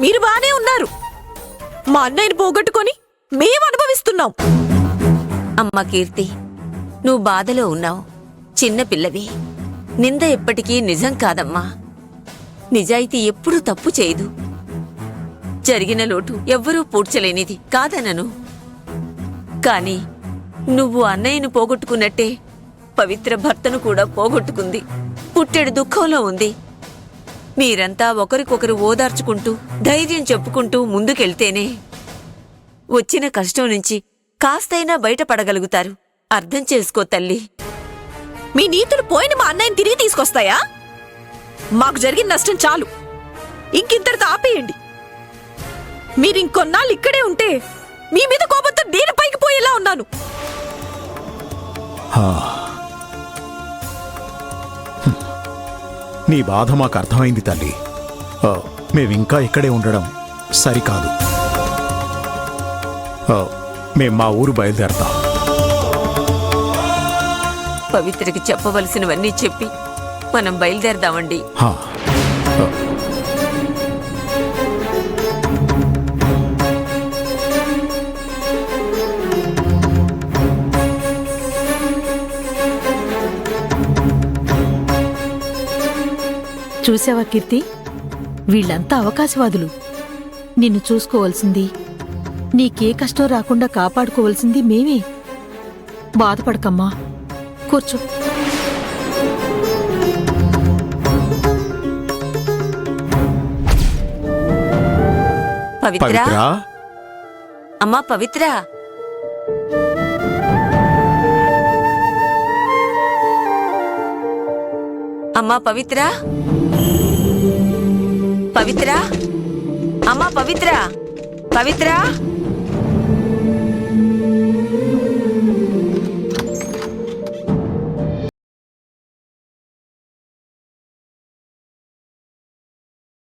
మీరు బానే ఉన్నారు. మా అన్నయ్యని పోగొట్టుకొని మేము అనుభవిస్తున్నాం. అమ్మ కీర్తి, నువ్వు బాధలో ఉన్నావు. చిన్న పిల్లవి. నింద ఎప్పటికీ నిజం కాదమ్మా. నిజాయితీ ఎప్పుడూ తప్పు చేయదు. జరిగిన లోటు ఎవ్వరూ పూడ్చలేనిది కాదనను. కాని నువ్వు అన్నయ్యను పోగొట్టుకున్నట్టే పవిత్ర భర్తను కూడా పోగొట్టుకుంది. పుట్టెడు దుఃఖంలో ఉంది. మీరంతా ఒకరికొకరు ఓదార్చుకుంటూ ధైర్యం చెప్పుకుంటూ ముందుకెళ్తేనే వచ్చిన కష్టం నుంచి కాస్తైనా బయటపడగలుగుతారు. అర్థం చేసుకో తల్లి. మీ నీతులు పోయిన మా అన్నయ్యని తిరిగి తీసుకొస్తాయా? మాకు జరిగిన నష్టం చాలు, ఇంకింతటితో ఆపేయండి. మీరింకొన్నాళ్ళు ఇక్కడే ఉంటే మీ మీద కోపంతో నేను పైకి పోయేలా ఉన్నాను. నీ బాధ మాకు అర్థమైంది తల్లి. మేమింకా ఇక్కడే ఉండడం సరికాదు. మేం మా ఊరు బయలుదేరతాం. పవిత్రకి చెప్పవలసినవన్నీ చెప్పి మనం బయలుదేరదామండి. చూసావా కీర్తి, వీళ్ళంతా అవకాశవాదులు. నిన్ను చూసుకోవాల్సింది, నీకే కష్టం రాకుండా కాపాడుకోవాల్సింది మేమే. బాధపడకమ్మా, కూర్చో. పవిత్ర, అమ్మా పవిత్ర, అమ్మా పవిత్ర, పవిత్ర, అమ్మా పవిత్ర, పవిత్ర.